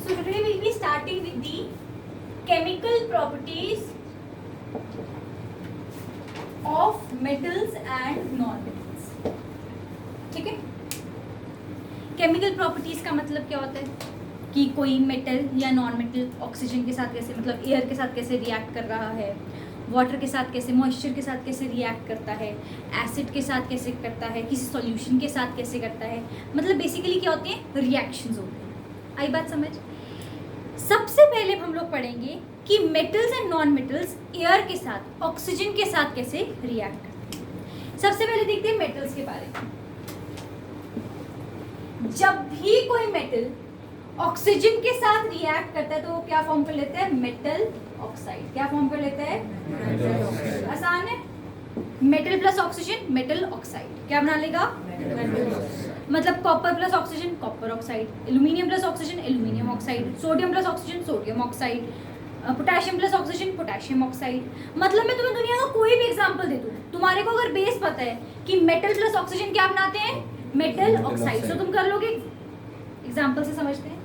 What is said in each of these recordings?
So today we'll be starting with the chemical properties of metals and non-metals. ठीक है? Chemical properties का मतलब क्या होता है कि कोई मेटल या नॉन मेटल ऑक्सीजन के साथ कैसे, मतलब एयर के साथ कैसे रिएक्ट कर रहा है, वाटर के साथ कैसे, मॉइस्चर के साथ कैसे रिएक्ट करता है, एसिड के साथ कैसे करता है, किसी सॉल्यूशन के साथ कैसे करता है, मतलब बेसिकली क्या होते हैं, रिएक्शंस होते हैं। आई बात समझ? सबसे पहले हम लोग पढ़ेंगे कि metals and non metals air के साथ, ऑक्सीजन के साथ कैसे रिएक्ट करते हैं। सबसे पहले देखते हैं मेटल्स के बारे में। जब भी कोई मेटल ऑक्सीजन के साथ रिएक्ट करता है तो वो क्या फॉर्म कर लेता है, मेटल ऑक्साइड। क्या फॉर्म कर लेता है, आसान है, metal plus oxygen metal oxide. क्या बना लेगा, मतलब copper plus oxygen copper oxide, aluminium plus oxygen aluminium oxide, sodium plus oxygen sodium oxide, potassium plus oxygen potassium oxide. मतलब मैं तुम्हें दुनिया का कोई भी एग्जांपल दे दूं, तुम्हारे को अगर बेस पता है कि मेटल प्लस ऑक्सीजन क्या बनाते हैं, मेटल ऑक्साइड, तो तुम कर लोगे। एग्जांपल से समझते हैं,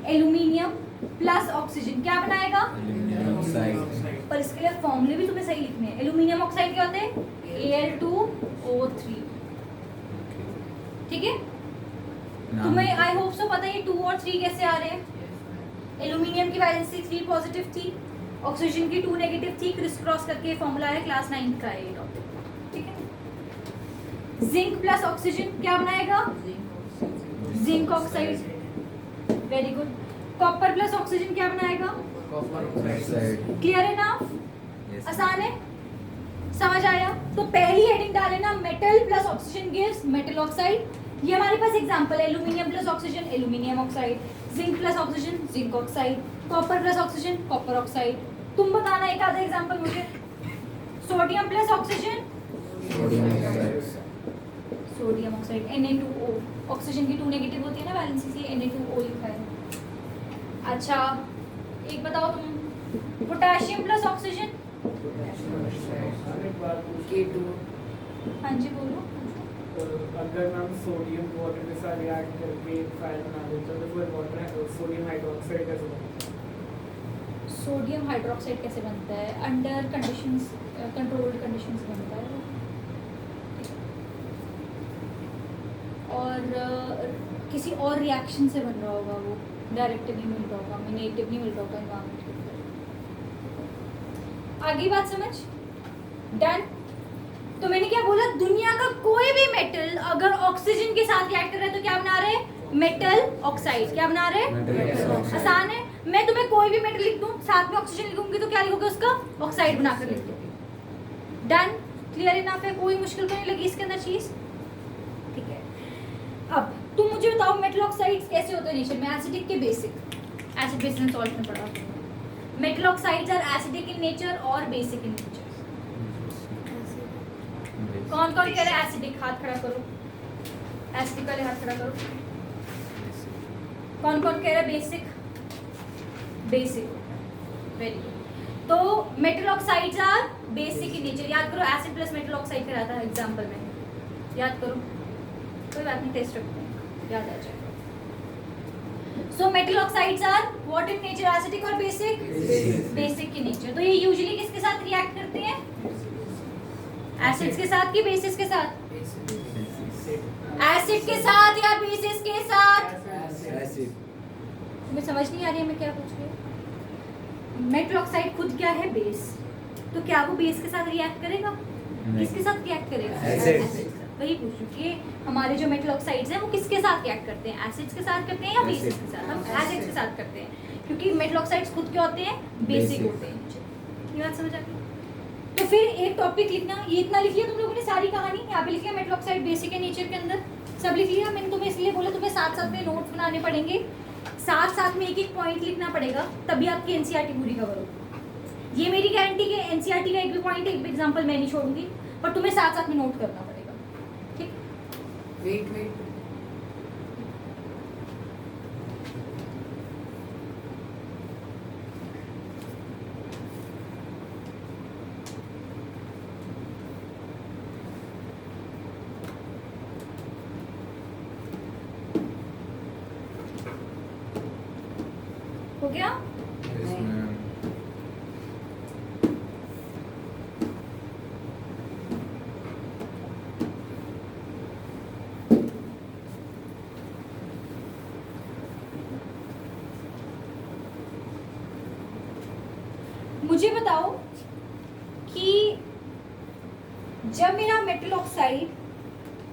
एल्यूमिनियम प्लस ऑक्सीजन क्या बनाएगा, पर इसके लिए फॉर्मूले भी तुम्हें सही लिखने हैं। एल्यूमिनियम ऑक्साइड क्या होता है, Al2O3। ठीक है, तुम्हें आई होप सो पता है 2 और 3 कैसे आ रहे हैं। एल्यूमिनियम की वैलेंसी 3 पॉजिटिव थी, ऑक्सीजन की 2 नेगेटिव थी, क्रिस क्रॉस करके फॉर्मूला है, क्लास 9 का है ये टॉपिक। ठीक है, जिंक प्लस ऑक्सीजन क्या बनाएगा, zinc oxide. Very good. Copper plus oxygen क्या बनाएगा, क्लियर है ना, आसान है, समझ आया। तो पहली हेडिंग डाले ना, metal plus oxygen gives metal oxide. ये हमारे पास एग्जांपल है, aluminium plus oxygen aluminium oxide, zinc plus oxygen zinc oxide, copper plus oxygen copper oxide. तुम बताना एक आधा एग्जांपल मुझे। Sodium plus oxygen sodium oxide Na2O, oxygen की 2 नेगेटिव होती है ना वैलेंसी, इसलिए Na2O लिखा है। अच्छा एक बताओ तुम, पोटेशियम प्लस ऑक्सीजन, हाँ जी बोलो। अगर हम सोडियम वाटर के साथ रिएक्ट करके फायर बना देते हैं तो फिर वाटर सोडियम हाइड्रोक्साइड कैसे बनता है? सोडियम हाइड्रोक्साइड कैसे बनता है, अंडर कंडीशंस, कंट्रोल्ड कंडीशंस बनता है। और किसी और रिएक्शन से बन रहा होगा, वो डायरेक्ट नहीं मिल रहा होगा, नेटिव नहीं मिल रहा होगा एनवायरनमेंट के अंदर। आगे बात समझ, डन। तो मैंने क्या बोला, दुनिया का कोई भी मेटल अगर ऑक्सीजन के साथ रिएक्ट कर रहा है तो क्या बना रहे हैं, मेटल ऑक्साइड। क्या बना रहे हैं, आसान है। मैं तुम्हें कोई भी मेटल लिख दूं, साथ में ऑक्सीजन लिखूंगी तो क्या लिखोगे, उसका ऑक्साइड बनाकर लिख दोगे। डन, क्लियर इनफ है, कोई मुश्किल तो नहीं लगी इसके अंदर चीज। ठीक है, अब तुम मुझे बताओ मेटल ऑक्साइड्स कैसे होते हैं नेचर में, एसिडिक के basic, acid base and salt में पढ़ा। Metal oxides are acidic in nature और बेसिक इन नेचर। कौन कौन कह रहे हैं एसिडिक, हाथ खड़ा करो। एसिडिक वाले हाथ खड़ा करो। कौन कौन कह रहे हैं बेसिक, बेसिक, वेरी गुड। तो metal oxides are basic in nature. याद करो, एसिड प्लस मेटल ऑक्साइड कराया था एग्जांपल में, याद करो, कोई बात नहीं, टेस्ट रखते हैं, याद आ जाएगा। So metal oxides are what in nature, acidic और बेसिक, बेसिक इन नेचर। तो ये यूजुअली किसके साथ रिएक्ट करते हैं, एसिड्स के साथ कि बेसिस के साथ, एसिड के साथ या बेसिस के साथ। तुम्हें समझ नहीं आ रही है मैं क्या पूछ रही हूँ। मेटल ऑक्साइड खुद क्या है, बेस, तो क्या वो बेस के साथ रिएक्ट करेगा, किसके साथ रिएक्ट करेगा, एसिड। वही पूछूं कि हमारे जो मेटल ऑक्साइड्स हैं वो किसके साथ रिएक्ट करते हैं, एसिड्स के साथ करते हैं या बेसिस के साथ। हम एसिड्स के साथ करते हैं क्योंकि मेटल ऑक्साइड्स खुद क्या होते हैं, बेसिक होते हैं। ये बात समझ आ गई। तो फिर एक टॉपिक लिखना, ये इतना लिख लिया तुम लोगों ने, सारी कहानी यहाँ पे लिख लिया, मेटल ऑक्साइड बेसिक है नेचर के अंदर, सब लिख लिया। मैंने तुम्हें इसलिए बोला तुम्हें साथ साथ में नोट्स बनाने पड़ेंगे, साथ साथ में एक एक पॉइंट लिखना पड़ेगा, तभी आपकी एनसीईआरटी पूरी कवर होगी। ये मेरी गारंटी कि एनसीईआरटी का एक भी पॉइंट, एक भी एग्जांपल मैं नहीं छोड़ूंगी, पर तुम्हें साथ साथ में नोट करना पड़ेगा। ठीक, वेट हो गया? Yes, ma'am. मुझे बताओ कि जब मेरा मेटल ऑक्साइड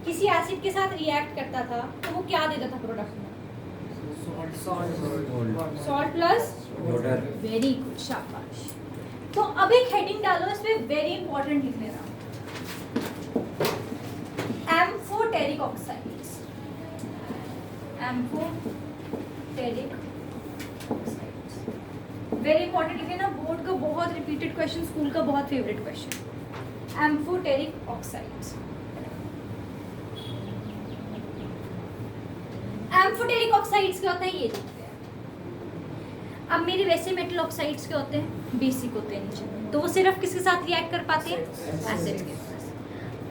किसी एसिड के साथ रिएक्ट करता था तो वो क्या देता था प्रोडक्ट में? Salt. Salt plus Water. Very good, शाबाश। तो अब एक हेडिंग डालो, इसमें वेरी इंपॉर्टेंट लिख लेना, amphoteric oxides. Amphoteric oxides very important लिख लेना, बोर्ड का बहुत रिपीटेड क्वेश्चन, स्कूल का बहुत favourite question. Amphoteric oxides, amphoteric oxides क्या होता है ये देखते हैं। अब मेरे वैसे मेटल ऑक्साइड्स क्या होते हैं? बेसिक होते हैं नीचे में, तो वो सिर्फ किसके साथ रिएक्ट कर पाते हैं? एसिड के साथ।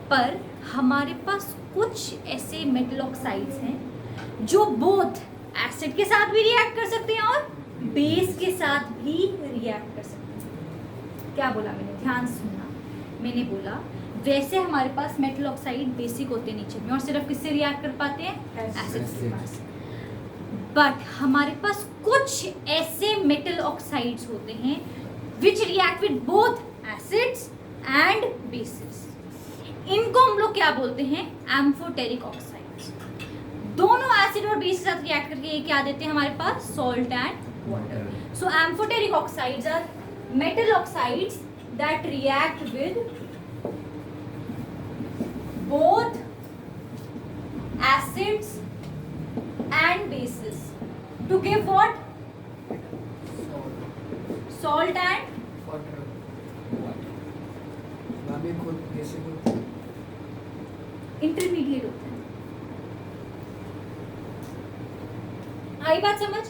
पर हमारे पास कुछ ऐसे मेटल ऑक्साइड्स हैं जो बोथ एसिड के साथ भी रिएक्ट कर सकते हैं और बेस के साथ भी रिएक्ट कर सकते हैं। क्या बोला मैंने? ध्यान सुनना। मैंने बोला वैसे हमारे पास मेटल ऑक्साइड बेसिक होते हैं नीचे में और सिर्फ किससे रिएक्ट कर पाते हैं? एसिड के पास। बट हमारे पास कुछ ऐसे मेटल ऑक्साइड्स होते हैं which react with both acids and bases. इनको हम लोग क्या बोलते हैं? Amphoteric oxides. दोनों एसिड और बेस के साथ रिएक्ट करके ये क्या देते हैं हमारे पास? Salt and water. So amphoteric oxides are metal oxides that react with both acids and bases to give what? Salt and intermediate होते हैं। आई बात समझ?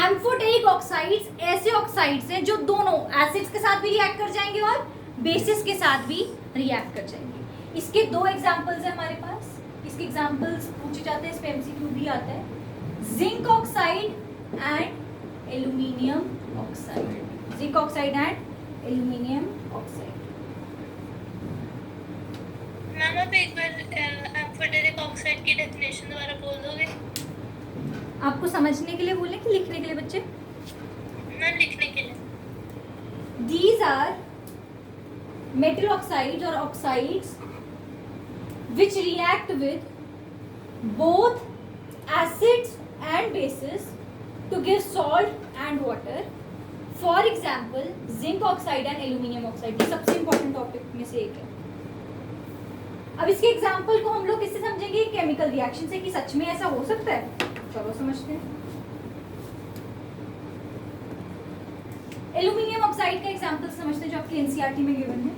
एम्फोटेरिक ऑक्साइड्स ऐसे ऑक्साइड्स हैं जो दोनों एसिड्स के साथ भी रिएक्ट कर जाएंगे और बेसिस के साथ भी रिएक्ट कर जाएंगे। इसके दो एग्जांपल्स हैं हमारे पास। इसके एग्जांपल्स पूछे जाते हैं, इस पे एमसीक्यू भी आता है। Zinc oxide and aluminium oxide. Zinc oxide and aluminium oxide. Ma'am आप एक बार एम्फोटेरिक ऑक्साइड की डेफिनेशन दोबारा बोल दोगे? आपको समझने के लिए बोले कि लिखने के लिए बच्चे? मैम लिखने के लिए। These are metal oxides or oxides which react with both acids and bases to give salt and water. For example, zinc oxide and aluminium oxide. ये सबसे important टॉपिक में से एक है। अब इसके एग्जाम्पल को हम लोग किससे समझेंगे? केमिकल रिएक्शन से, कि सच में ऐसा हो सकता है। चलो समझते हैं। एल्यूमिनियम ऑक्साइड का एग्जांपल समझते हैं जो आपके एनसीईआरटी में गिवन है।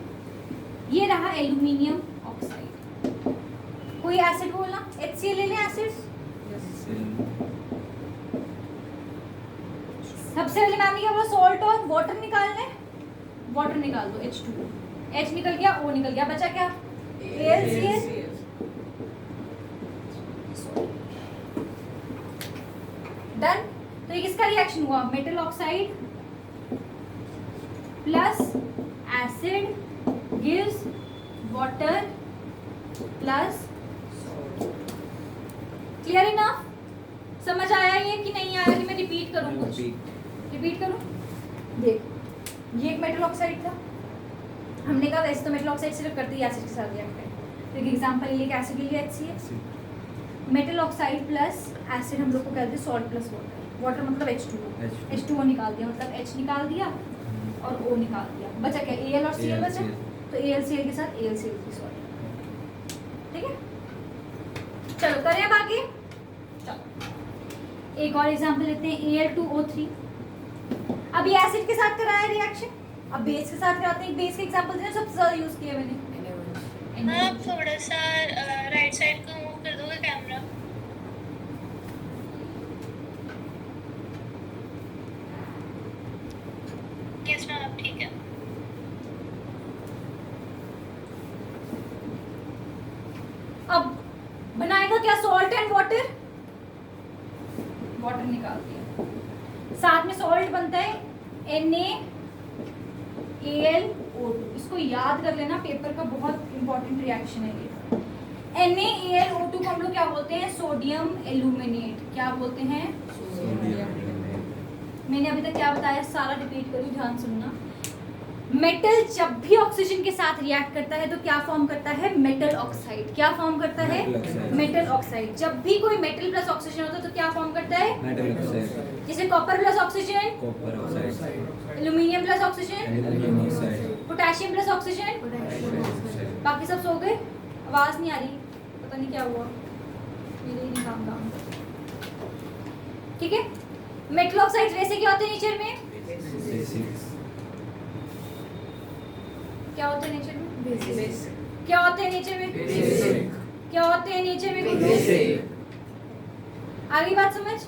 ये रहा एल्यूमिनियम ऑक्साइड। कोई एसिड बोलना, HCl ले लें एसिड। सबसे पहले मैम ने क्या बोला? सॉल्ट और वाटर निकाल लें। वाटर निकाल दो, H2O। H निकल गया, O निकल गया, बचा क्या? AlCl। डन। तो ये किसका रिएक्शन हुआ? Metal oxide plus acid gives water plus. Clear enough? समझ आया ये कि नहीं आया? कि मैं रिपीट करूं? कुछ रिपीट करूं? देख, ये एक मेटल ऑक्साइड था। हमने कहा वैसे तो मेटल ऑक्साइड सिर्फ करती है एसिड के साथ रिएक्ट है। तो एक एग्जांपल लिए एसिड ले लिया, HCl। Metal oxide plus acid हम लोग को कहते हैं सॉल्ट प्लस वाटर। वाटर मतलब H2O। H2O निकाल दिया, मतलब H निकाल दिया और O निकाल दिया, बचा क्या? Al और Cl बचा। तो AlCl के साथ AlCl की सॉल्ट। ठीक है, चलो करें अब आगे। चलो एक और एग्जांपल लेते हैं, Al2O3। अब ये एसिड के साथ कराया रिएक्शन, अब बेस के साथ कराते हैं। बेस के एग्जांपल हैं सबसे ज्यादा यूज किए मैंने। आप थोड़ा सा राइट साइड को मूव कर दोगे कैमरा? यस मैम, आप ठीक है। अब बनाएगा क्या? Salt and water. वाटर निकाल दिया, साथ में सॉल्ट बनता है NaAlO2। इसको याद कर लेना, पेपर का बहुत इंपॉर्टेंट रिएक्शन है ये। NaAlO2 को हम लोग क्या बोलते हैं? Sodium aluminate. क्या बोलते हैं? मैंने अभी तक क्या बताया सारा रिपीट करूँ, ध्यान सुनना। मेटल जब भी ऑक्सीजन के साथ रिएक्ट करता है तो क्या फॉर्म करता है? Metal oxide. क्या फॉर्म करता है? Metal oxide. जब भी कोई मेटल प्लस ऑक्सीजन होता है तो क्या फॉर्म करता है? Metal oxide. जैसे copper plus oxygen, copper oxide, aluminium plus oxygen, aluminium oxide, potassium plus oxygen. बाकी सब सो गए? आवाज नहीं आ रही, पता नहीं क्या हुआ, मेरे ही नहीं काम। ठीक है, मेटल ऑक्साइड वैसे क्या होते हैं नेचर में? क्या होते हैं नेचर में? क्या होते हैं नेचर में? क्या होते हैं नेचर में? आगे बात समझ।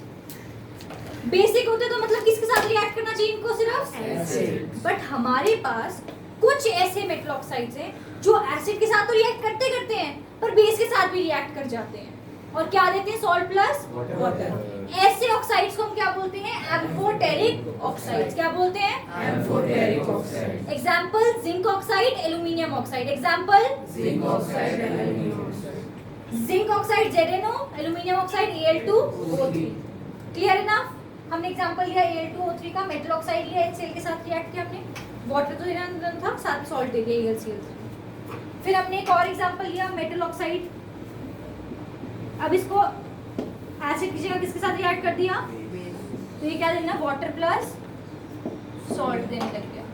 बेसिक होते तो मतलब किसके साथ रिएक्ट करना चाहिए इनको? सिर्फ। बट हमारे पास कुछ ऐसे मेटल ऑक्साइड्स हैं जो एसिड के साथ तो रिएक्ट करते हैं पर बेस के साथ भी रिएक्ट कर जाते हैं और क्या देते हैं? Salt plus water. ऐसे ऑक्साइड्स को हम क्या बोलते हैं? Amphoteric oxides. क्या बोलते हैं? Amphoteric oxide. Example zinc oxide, aluminium oxide. Example zinc oxide, aluminium oxide. Zinc oxide ZnO, aluminium oxide Al2O3। Clear है ना? हमने एग्जांपल लिया Al2O3 का, मेटल ऑक्साइड लिया, HCl के साथ रिएक्ट किया हमने, वाटर तो देना था, साथ में सॉल्ट दे दिया AlCl3। फिर हमने एक और एग्जांपल लिया मेटल ऑक्साइड। अब इसको एसिड की जगह किसके साथ रिएक्ट कर दिया? तो ये क्या देना? वाटर प्लस सॉल्ट देने लग गया।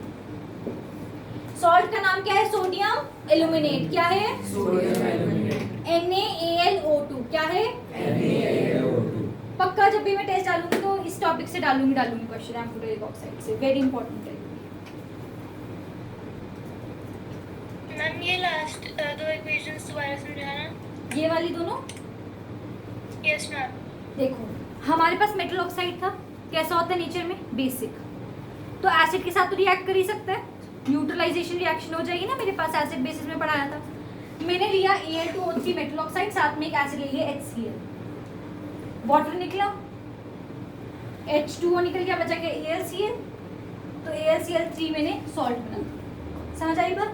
सॉल्ट का नाम क्या है? Sodium aluminate. क्या है? Sodium aluminate. NaAlO2 क्या है? NaAlO2। पक्का जब भी मैं टेस्ट डालूंगी तो इस टॉपिक से डालूंगी क्वेश्चन, एम्फोटेरिक ऑक्साइड से, वेरी इंपॉर्टेंट है। मैम ये लास्ट दो इक्वेशंस दोबारा समझाना। ये वाली दोनों यस मैम। देखो, हमारे पास मेटल ऑक्साइड था, कैसा होता है नेचर में? बेसिक। तो एसिड के साथ तो रिएक्ट कर ही सकता है, न्यूट्रलाइजेशन रिएक्शन हो जाएगी ना। मेरे पास एसिड बेसिस में पढ़ाया था, मैंने लिया Al2O3 मेटल ऑक्साइड, साथ में एक एसिड ले लिया HCl, वाटर निकला, H2O निकल गया, बचा क्या? AlCl। तो AlCl3 मैंने सॉल्ट बना। समझ आई बात?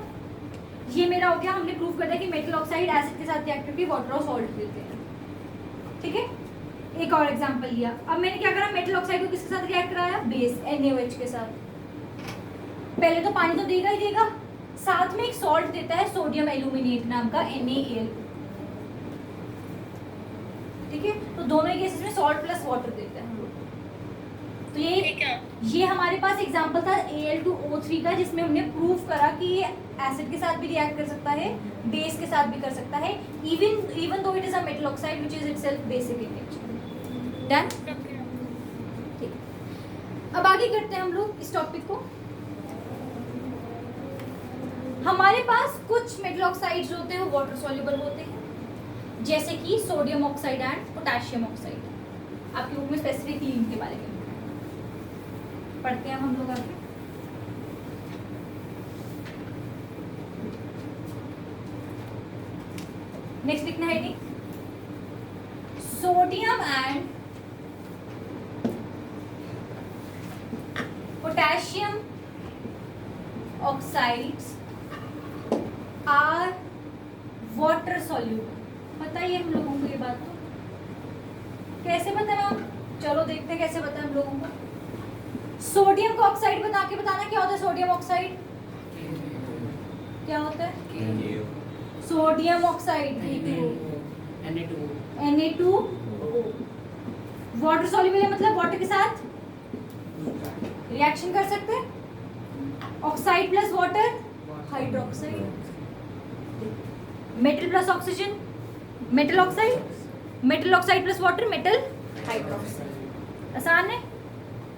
ये मेरा हो गया, हमने प्रूव कर दिया कि मेटल ऑक्साइड एसिड के साथ रिएक्ट करके वाटर और सॉल्ट देते हैं। ठीक है, एक और एग्जांपल लिया। अब मैंने क्या करा? मेटल ऑक्साइड को किसके साथ रिएक्ट कराया? बेस NaOH के साथ। पहले तो पानी तो देगा ही देगा, साथ में एक सॉल्ट देता है सोडियम एल्यूमिनेट नाम का NaAl। ठीक है, तो दोनों ही केसेस में सॉल्ट प्लस वाटर देता है। तो ठीक है। ये हमारे पास एग्जांपल था Al2O3 का, जिसमें हमने प्रूव करा कि ये एसिड के साथ भी रिएक्ट कर सकता है, बेस के साथ भी कर सकता है, even though it is a metal oxide which is itself basic in nature. Done? ठीक, अब आगे करते हैं हम लोग इस टॉपिक को। हमारे पास कुछ मेटल ऑक्साइड्स होते हैं वो वाटर सॉल्युबल होते हैं, जैसे कि sodium oxide and potassium oxide. आपकी बुक में स्पेसिफिकली इनके बारे में पढ़ते हैं हम लोग आगे। नेक्स्ट लिखना है heading, sodium and potassium oxides are water soluble. पता ही है हम लोगों को ये बात। तो कैसे पता है? चलो देखते हैं कैसे पता है हम लोगों को। सोडियम का ऑक्साइड बता के बताना क्या होता है? सोडियम ऑक्साइड क्या होता है? Sodium oxide Na2 water soluble है, मतलब वाटर के साथ रिएक्शन कर सकते हैं। Oxide plus water hydroxide, metal plus oxygen metal oxide, metal oxide plus water metal hydroxide. आसान है,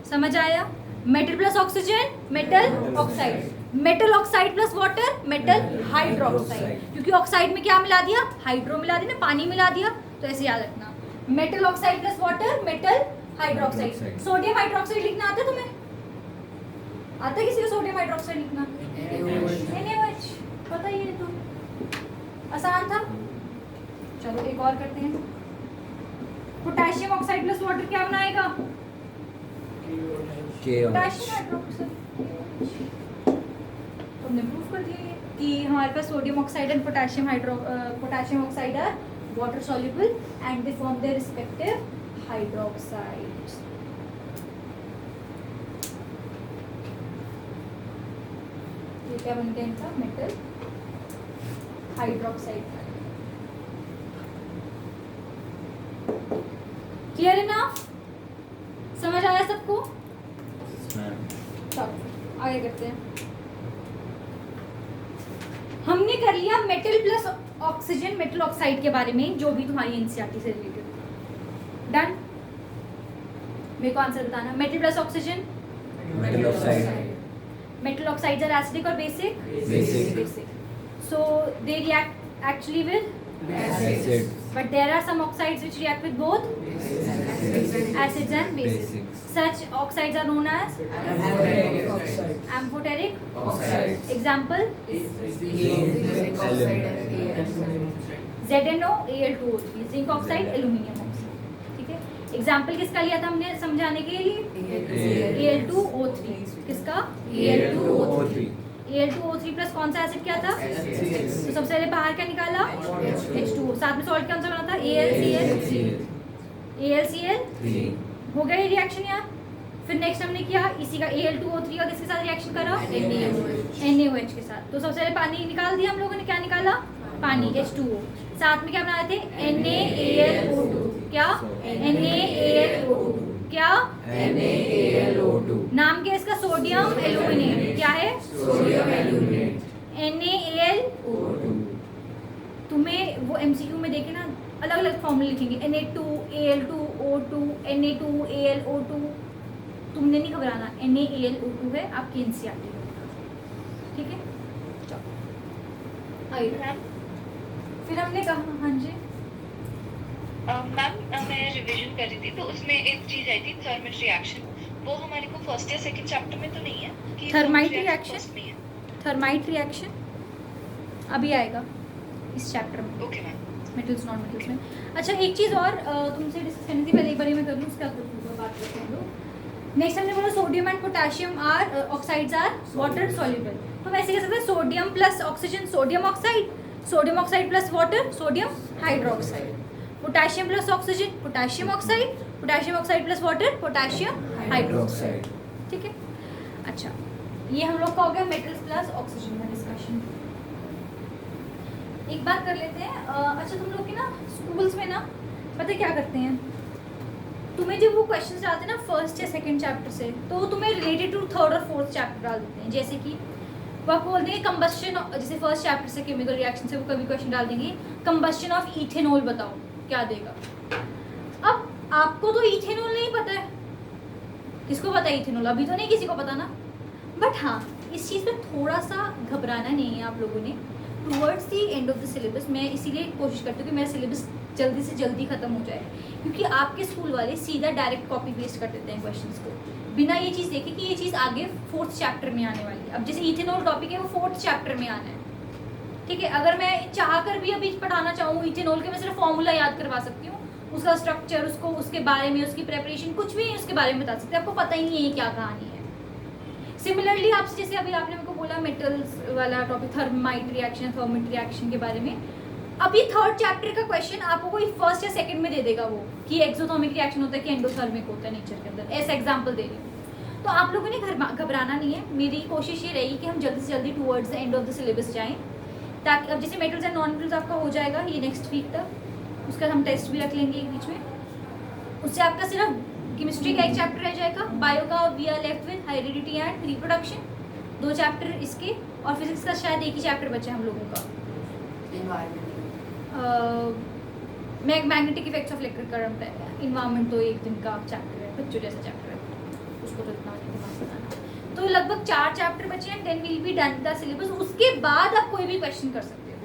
समझ आया? Metal plus oxygen metal oxide, metal oxide plus water metal hydroxide. क्योंकि ऑक्साइड में क्या मिला दिया? हाइड्रो मिला दिया ना, पानी मिला दिया। तो ऐसे याद रखना, metal oxide plus water metal hydroxide. Sodium hydroxide लिखना आता है तुम्हें? आता है किसी को सोडियम हाइड्रोक्साइड लिखना? NaOH, पता ही है तो, आसान था। चलो एक और करते हैं। पोटेशियम ऑक्साइड प्लस वाटर क्या बनाएगा? KOH. पोटेशियम हाइड्रोक्साइड तुमने प्रूव कर दिया कि हमारे पास sodium oxide and potassium oxide are water soluble and they form their respective hydroxides. ये क्या बन गया इनका मेटल हाइड्रोक्साइड. क्लियर है ना? समझ आया सबको? चलो आगे करते हैं. हमने कर लिया metal plus oxygen metal oxide के बारे में जो भी तुम्हारी एनसीईआरटी से रिलेटेड. डन. मेरे को आंसर बताना. Metal plus oxygen. Metal oxide. Metal oxides are acidic और basic. Basic. So they react actually with, Acid. but there are some oxides which react with both acids and bases. Basics. Such oxides are known as Amphoteric oxide. amphoteric. Oxides. Example Zinc oxide and AL. ZnO Al2O3 zinc oxide aluminium oxide. ठीक है. Example किसका लिया था हमने समझाने के लिए? Al2O3. किसका? Al2O3. Al2O3 प्लस कौन सा एसिड क्या था? तो सबसे पहले बाहर क्या निकाला? H2O. साथ में सॉल्ट कौन सा बना था? AlCl. AlCl हो गया ये रिएक्शन यार. फिर नेक्स्ट हमने किया इसी का Al2O3 का किसके साथ रिएक्शन करा? NaOH के साथ. तो सबसे पहले पानी निकाल दिया हम लोगों ने. क्या निकाला? पानी H2O. साथ में क्या बना रहे थे? NaAlO2. क्या? NaAlO2. क्या? NaAlO2. नाम क्या है इसका? Sodium aluminate. क्या है? Sodium aluminate. NaAl. तुम्हें वो MCQ में देखे ना अलग अलग फॉर्मूले लिखेंगे. Na2Al2O2 Na2AlO2. तुमने नहीं घबराना. NaAlO2 है आपकी एनसीईआरटी. ठीक है. चलो आइए. मैम फिर हमने कहा हाँ जी मैम मैं रिवीजन कर रही थी तो उसमें एक चीज आई थी थर्मल रिएक्शन. वो हमारे को फर्स्ट या सेकंड चैप्टर में तो नहीं है कि Thermite thermal reaction? first में है. थर्माइट रिएक्शन अभी आएगा इस चैप्टर में. Okay ma'am. Metals non metals में. अच्छा एक चीज़ और तुमसे डिस्कस करनी थी. पहले एक बार मैं कर लूँ उसका बात करते हैं हम लोग. नेक्स्ट हमने बोला sodium and potassium are oxides are water soluble. तो हम ऐसे कह सकते हैं sodium plus oxygen sodium oxide. Sodium oxide plus water sodium hydroxide. Potassium plus oxygen potassium oxide. Potassium oxide plus water potassium hydroxide. ठीक है. अच्छा ये हम लोग का हो गया मेटल्स प्लस ऑक्सीजन का डिस्कशन. एक बात कर लेते हैं. अच्छा तुम लोग के ना स्कूल्स में ना पता है क्या करते हैं? तुम्हें जब वो क्वेश्चंस डालते हैं ना फर्स्ट या सेकंड चैप्टर से तो तुम्हें रिलेटेड टू थर्ड और फोर्थ चैप्टर डाल देते हैं. जैसे कि वो आपको बोलते हैं कंबस्शन. जैसे फर्स्ट चैप्टर से केमिकल रिएक्शन से वो कभी क्वेश्चन डाल देंगे कंबस्शन ऑफ इथेनॉल बताओ क्या देगा. अब आपको तो इथेनॉल नहीं पता है. किसको पता है इथेनॉल? अभी तो नहीं किसी को पता ना. बट हाँ इस चीज़ पर थोड़ा सा घबराना नहीं है आप लोगों ने. Towards the end of the syllabus मैं इसीलिए कोशिश करती हूँ कि मेरा सिलेबस जल्दी से जल्दी ख़त्म हो जाए. क्योंकि आपके स्कूल वाले सीधा डायरेक्ट कॉपी पेस्ट कर देते हैं क्वेश्चंस को बिना ये चीज़ देखे कि ये चीज़ आगे फोर्थ चैप्टर में आने वाली है. अब जैसे इथेनॉल टॉपिक है वो फोर्थ चैप्टर में आना है. ठीक है. अगर मैं चाह कर भी अभी पढ़ाना चाहूँ इथेनॉल के मैं सिर्फ फॉर्मूला याद करवा सकती हूँ. उसका स्ट्रक्चर उसको उसके बारे में उसकी प्रेपरेशन कुछ भी उसके बारे में बता सकते हैं. आपको पता ही नहीं है क्या कहानी है. सिमिलरली आपसे जैसे अभी आपने मेरे को बोला मेटल्स वाला topic thermite reaction thermite reaction के बारे में. अभी थर्ड चैप्टर का क्वेश्चन आपको कोई फर्स्ट या सेकंड में दे देगा वो कि एक्सोथर्मिक रिएक्शन होता है कि एंडोथर्मिक होता है नेचर के अंदर. ऐसा एग्जांपल दे रही हूँ. तो आप लोगों ने घबराना नहीं है. मेरी कोशिश ये रहेगी कि हम जल्दी से जल्दी towards the end of the syllabus जाएँ ताकि अब जैसे मेटल्स एंड नॉन मेटल्स आपका हो जाएगा ये नेक्स्ट वीक तक. उसका हम टेस्ट भी रख लेंगे एक बीच में. उससे आपका सिर्फ केमिस्ट्री का एक चैप्टर रह जाएगा. बायो का we are left with heredity and reproduction 2 chapter इसके. और फिजिक्स का शायद एक ही चैप्टर बचा है हम लोगों का. Magnetic effects of electric current है. इन्वायरमेंट तो एक दिन का चैप्टर है बच्चों जैसा चैप्टर है उसको तो इतना नहीं बताना. तो लगभग 4 चैप्टर बचे हैं. Then will be done the syllabus. उसके बाद आप कोई भी क्वेश्चन कर सकते हो.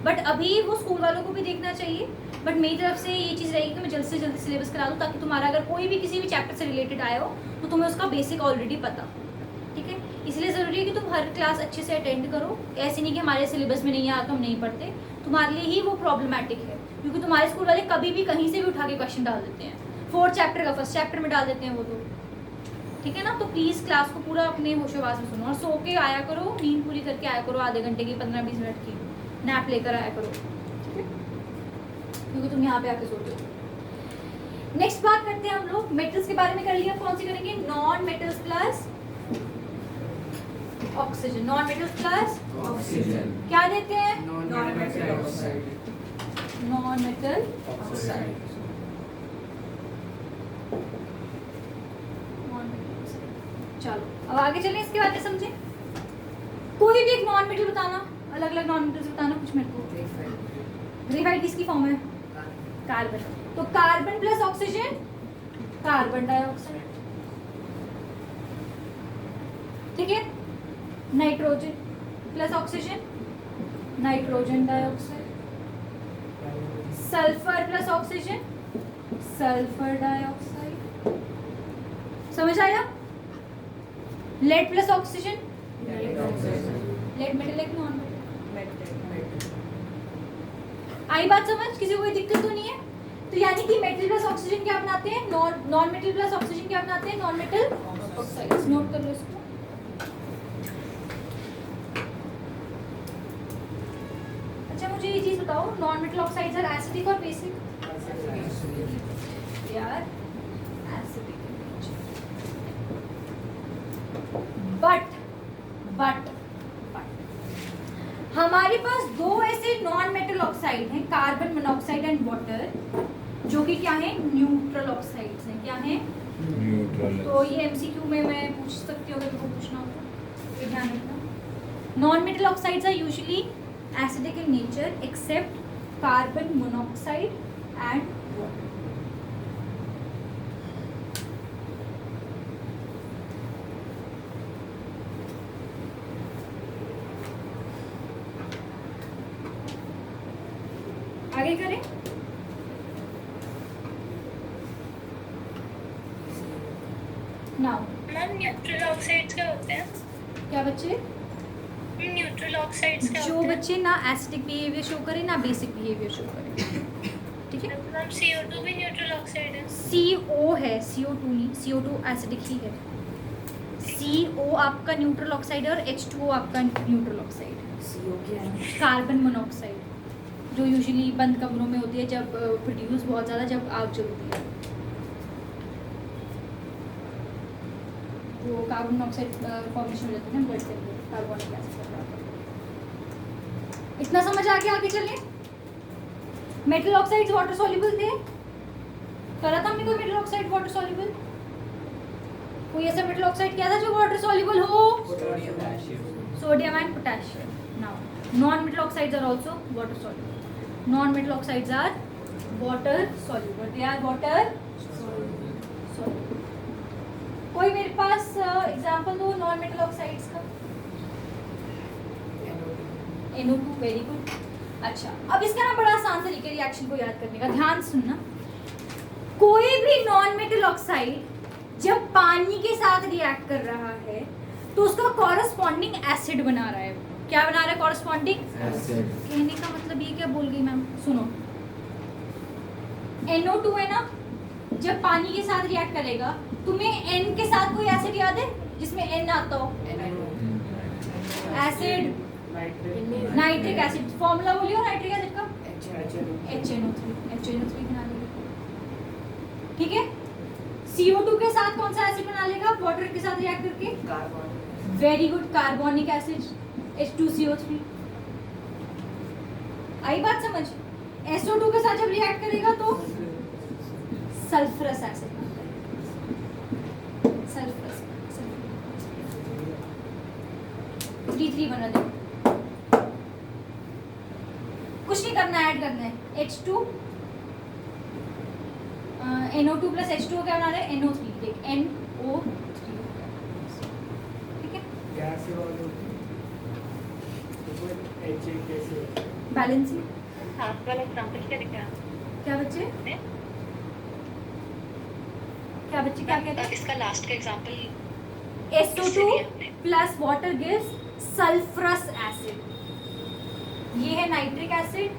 बट अभी वो स्कूल वालों को भी देखना चाहिए. बट मेरी तरफ से ये चीज़ रहेगी कि मैं जल्दी से जल्दी सिलेबस करा दूँ ताकि तुम्हारा अगर कोई भी किसी भी चैप्टर से रिलेटेड आया हो तो तुम्हें उसका बेसिक ऑलरेडी पता हो. ठीक है. इसलिए ज़रूरी है कि तुम हर क्लास अच्छे से अटेंड करो. ऐसे नहीं कि हमारे सिलेबस में नहीं आया तो हम नहीं पढ़ते. तुम्हारे लिए ही वो प्रॉब्लमैटिक है क्योंकि तुम्हारे स्कूल वाले कभी भी कहीं से भी उठा के क्वेश्चन डाल देते हैं. 4th चैप्टर का फर्स्ट चैप्टर में डाल देते हैं वो तो. ठीक है ना? तो प्लीज क्लास को पूरा अपने होशोबाज में सुनो और सो के आया करो, नींद पूरी करके आया करो, आधे घंटे की 15-20 मिनट की नैप लेकर आया करो, ठीक है? क्योंकि तुम यहाँ पे आके सोते हो। नेक्स्ट बात करते हैं हम लोग मेटल्स के बारे में। कर लिया, कौन सी करेंगे? Non metals plus oxygen. Non metals plus Oxygen. क्या देते हैं? Non-metal oxide. Non metal Oxide. चलो अब आगे चलें, इसके बाद समझे। कोई भी एक नॉन मेटल बताना, अलग अलग नॉन मेटल्स बताना कुछ मेरे को। ग्रेफाइट किसकी फॉर्म है? कार्बन। तो carbon plus oxygen carbon dioxide, ठीक है? Nitrogen plus oxygen nitrogen dioxide. Sulphur plus oxygen sulphur dioxide. समझ आया? Lead plus oxygen lead metal एक नॉन मेटल। आई बात समझ? किसी को कोई दिक्कत तो नहीं है? तो यानी कि मेटल प्लस ऑक्सीजन क्या बनाते हैं? नॉन मेटल प्लस ऑक्सीजन क्या बनाते हैं? Non metal oxides. नोट कर लो इसको। अच्छा मुझे ये चीज बताओ, non metal oxides are acidic और बेसिक? यार एसिडिक। बट हमारे पास दो ऐसे नॉन मेटल ऑक्साइड हैं, कार्बन मोनोऑक्साइड एंड वाटर, जो कि क्या है? न्यूट्रल ऑक्साइड्स हैं। क्या है? न्यूट्रल। तो ये एमसीक्यू में मैं पूछ सकती हूँ अगर तुमको पूछना हो तो, ये ध्यान रखना। Non metal oxides are usually acidic in nature except carbon monoxide and water. आगे करें। नाउ मैम न्यूट्रल ऑक्साइड्स क्या होते हैं? क्या बच्चे? न्यूट्रल ऑक्साइड्स क्या जो होते हैं? बच्चे ना एसिडिक बिहेवियर शो करें ना बेसिक बिहेवियर शो करें, ठीक है? मैम CO2 भी न्यूट्रल ऑक्साइड है। CO है, CO2 नहीं, CO2 एसिडिक ही है। CO आपका न्यूट्रल ऑक्साइड है और H2O आपका न्यूट्रल ऑक्साइड है। कार्बन मोनोऑक्साइड जो यूजुअली बंद कमरों में होती है जब प्रोड्यूस बहुत ज़्यादा जब आग जलती है, वो कार्बन मोनोऑक्साइड फॉर्मेशन हो जाती है ना ब्लड के अंदर कार्बोनिक एसिड का। इतना समझ आ गया? आगे चलें। मेटल ऑक्साइड्स वाटर सॉल्युबल थे? करा था हमने कोई मेटल ऑक्साइड वाटर सॉल्युबल? कोई ऐसा मेटल ऑक्साइड क्या था जो वाटर सॉल्युबल हो? Sodium and potassium. Now non metal oxides are also water soluble. Non metal oxides are water soluble, they are water soluble. कोई मेरे पास एग्जांपल दो नॉन मेटल ऑक्साइड्स का। NO2, very good. अच्छा अब इसका ना बड़ा आसान तरीके रिएक्शन को याद करने का, ध्यान सुनना। कोई भी नॉन मेटल ऑक्साइड जब पानी के साथ रिएक्ट कर रहा है तो उसका कॉरस्पॉन्डिंग एसिड बना रहा है। क्या बना रहा है? Corresponding Acid. कहने का मतलब ये क्या बोल गई मैम? सुनो, NO2 है ना, जब पानी के साथ रिएक्ट करेगा, तुम्हें N के साथ कोई एसिड याद है जिसमें N आता हो? Acid nitric acid. फॉर्मूला बोलियो नाइट्रिक एसिड का। HNO3 बना लेगा, ठीक है? CO2 के साथ कौन सा एसिड बना लेगा वाटर के साथ रिएक्ट करके? Very good, carbonic acid H2CO3। आई बात समझ? SO2 के साथ जब रिएक्ट करेगा तो सल्फरस एसिड बनता है। सल्फरस 3 बना दे। कुछ नहीं करना, ऐड करना है H2 NO2 प्लस H2O क्या बना रहे हैं? NO3। देख NO3, ठीक है? गैस कैसे? बैलेंसिंग। हाँ वाला एग्जांपल क्या दिख रहा है? क्या बच्चे? क्या बच्चे क्या कहते हैं? इसका लास्ट का example SO2 plus water gives sulphurous acid. ये है नाइट्रिक एसिड।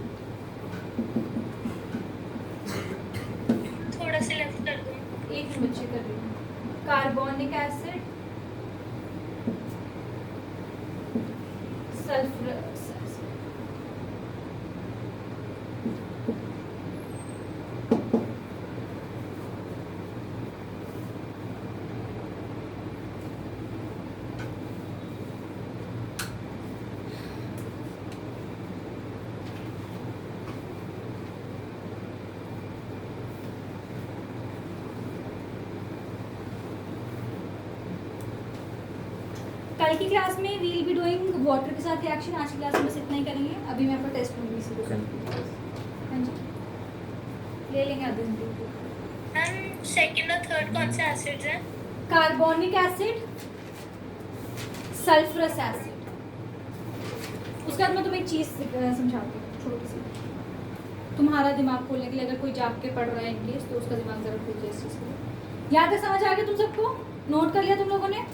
थोड़ा सा लेफ्ट कर दूँ। एक मिनट बच्चे कर रही हूँ, कार्बोनिक एसिड, सल्फ्यूरस एसिड। कल की क्लास में वील बी डूइंग वाटर के साथ रिएक्शन, आज की क्लास में बस इतना ही करेंगे। अभी मैं आपको टेस्ट लूँगी इसी को। हाँ जी, ले लेंगे आधे घंटे। मैम सेकंड और थर्ड कौन से एसिड्स हैं? Carbonic acid, sulphurous acid. उसके बाद मैं तुम्हें एक चीज़ समझाती हूँ छोटी सी, तुम्हारा दिमाग खोलने के लिए। अगर कोई जाग के पढ़ रहा है इनकेस, तो उसका दिमाग ज़रा खुल जाए इस चीज़ को। यहाँ तक समझ आ गया तुम सबको? नोट कर लिया तुम लोगों ने?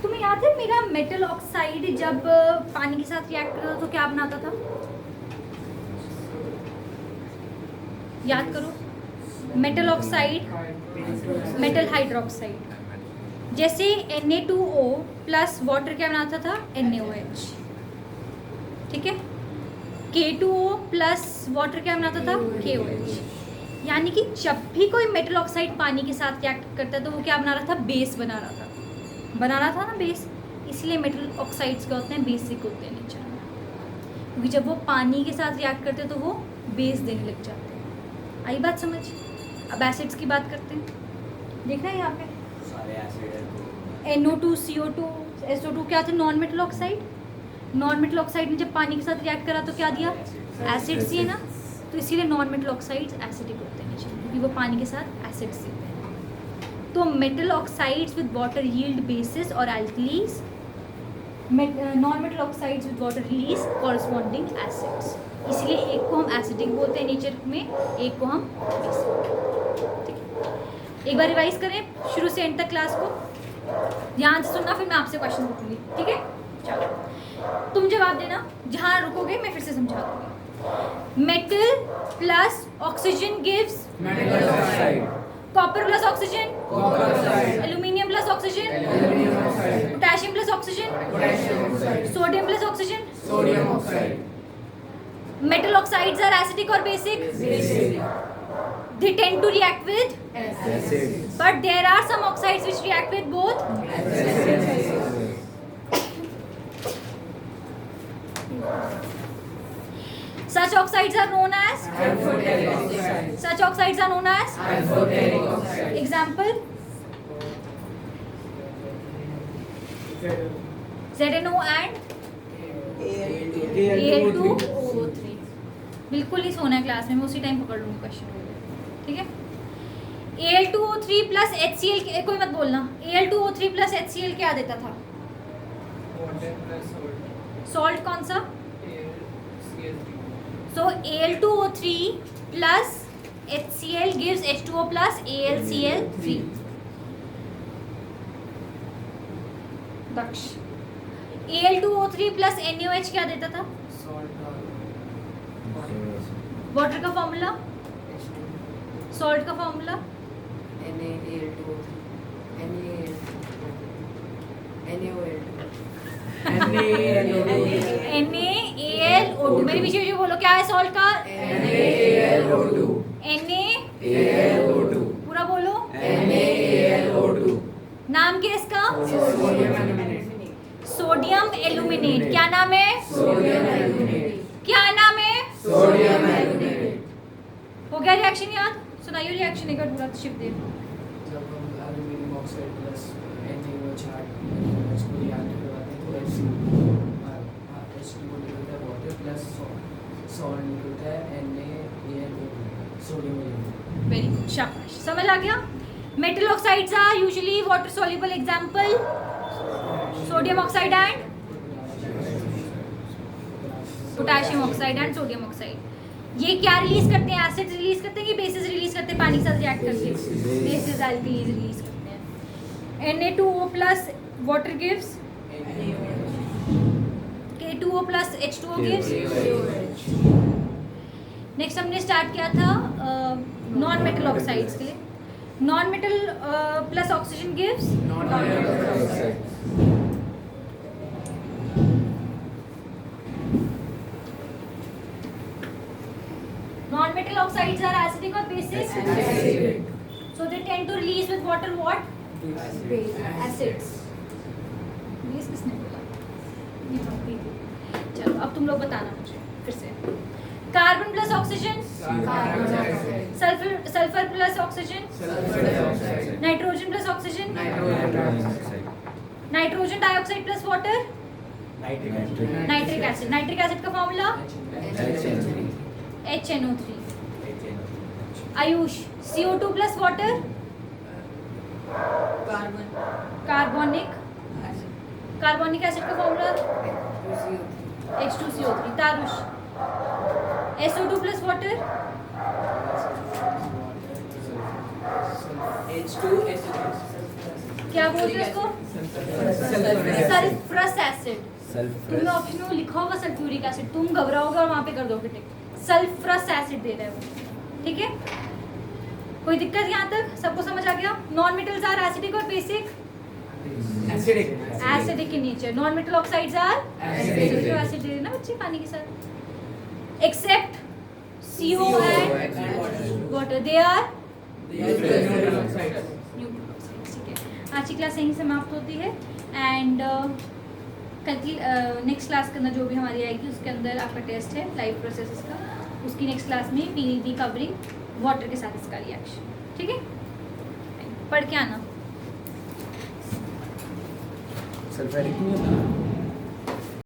तुम्हें याद है मेरा मेटल ऑक्साइड जब पानी के साथ रिएक्ट करता था तो क्या बनाता था? याद करो। Metal oxide, metal hydroxide. जैसे Na2O प्लस वाटर क्या बनाता था? NaOH। ठीक है। K2O प्लस वाटर क्या बनाता था? KOH। यानी कि जब भी कोई मेटल ऑक्साइड पानी के साथ रिएक्ट करता है तो वो क्या बना रहा था? बेस बना रहा था ना, बेस। इसलिए मेटल ऑक्साइड्स क्या होते हैं? बेसिक होते हैं नेचर में, क्योंकि जब वो पानी के साथ रिएक्ट करते हैं तो वो बेस देने लग जाते हैं। आई बात समझ? अब एसिड्स की बात करते हैं। देखना है यहाँ पे सारे एसिड NO2, CO2, SO2 क्या थे? Non metal oxide. Non metal oxide ने जब पानी के साथ रिएक्ट करा तो क्या दिया? एसिड्स ही है ना। तो इसीलिए नॉन मेटल ऑक्साइड्स एसिडिक होते हैं नेचर में, क्योंकि वो पानी के साथ एसिड्स देते हैं। तो metal oxides with water yield bases और alkalis, non metal oxides with water release corresponding acids. इसलिए एक को हम एसिडिक बोलते हैं नेचर में, एक को हम बेसिक। ठीक है, एक बार रिवाइज करें शुरू से एंड तक क्लास को। ध्यान से सुनना, फिर मैं आपसे क्वेश्चन पूछूंगी। ठीक है, चलो तुम जवाब देना। जहाँ रुकोगे मैं फिर से समझा दूंगी। Metal plus oxygen gives metal oxide, copper plus oxygen, copper oxide, aluminium plus oxygen, aluminium oxide, potassium plus oxygen, potassium oxide, sodium plus oxygen. Sodium oxide, metal oxides are acidic और basic. Basic, They tend to react with, acid, but there are some oxides which react with both. Such oxides are known as, amphoteric oxide, such oxides are known as. Amphoteric oxide, Example, ZNO and Al2O3। बिल्कुल नहीं सोना है class में, मैं उसी time पकड़ लूंगी question. ठीक है। Al2O3 प्लस HCl, कोई मत बोलना। Al2O3 प्लस HCl क्या देता था? सॉल्ट कौन सा? सो Al2O3 plus HCl gives H2O plus AlCl3। दक्ष। Al2O3 प्लस NaOH क्या देता था? वाटर का फॉर्मूला, सॉल्ट का फॉर्मूला NaAlO2। मेरे पीछे जो बोलो क्या है सॉल्ट का? NaAlO2, Na, पूरा बोलो। NaAlO2, नाम क्या है इसका? Sodium aluminate, sodium aluminate. क्या नाम है? सोडियम एल्यूमिनेट, क्या नाम है? Sodium aluminate. हो गया रिएक्शन याद? सुनाइए रिएक्शन एक बार पूरा शिफ्ट दे। जब हम एल्यूमिनियम ऑक्साइड प्लस NaOH को रिएक्ट करवाते हैं तो H2O निकलता है, वाटर प्लस सॉल्ट निकलता है NaAlO2, sodium aluminate. Very good, शाबाश, समझ आ गया। Metal oxides are usually water soluble. Example sodium oxide and potassium oxide and sodium oxide. ये क्या रिलीज करते हैं? एसिड रिलीज करते हैं कि बेसिस रिलीज करते हैं पानी के साथ रिएक्ट करके? बेसिस एल्कीलीज रिलीज करते हैं। Na2O plus water gives K2O plus H2O gives KOH. Next हमने स्टार्ट किया था नॉन मेटल ऑक्साइड्स के लिए non metal plus oxygen gives Non-metal oxides. Non metal oxides are acidic और basic Acidic. So they tend to release with water what acids base किसने बोला ये topic चलो अब तुम लोग बताना मुझे फिर से carbon plus oxygen Carbon dioxide. Sulphur plus oxygen Sulfur dioxide. Nitrogen plus oxygen Nitrogen. Nitrogen dioxide plus water nitric acid का formula HNO3 Ayush CO2 plus water carbonic acid का formula H2CO3 Tarush SO2 plus water क्या बोलते हैं उसको सल्फ्रस acid तुमने option में लिखा होगा सल्फ्यूरिक एसिड तुम घबराओगे और वहां पे कर दोगे टिक सल्फ्रस एसिड दे रहे हो ठीक है कोई दिक्कत यहाँ तक सबको समझ आ गया नॉन मेटल्स आर एसिडिक और basic Acidic. Acidic in nature non metal oxides are Acidic. Acid दे देना बच्चे पानी के साथ except CO and water they are Neutral oxides. ठीक है आज की क्लास यहीं समाप्त होती है एंड कल की नेक्स्ट क्लास के अंदर जो भी हमारी आएगी उसके अंदर आपका टेस्ट है लाइव प्रोसेसेस का उसकी नेक्स्ट क्लास में we will be covering water के साथ इसका रिएक्शन ठीक है पढ़ के आना सल्फ्यूरिक नहीं होता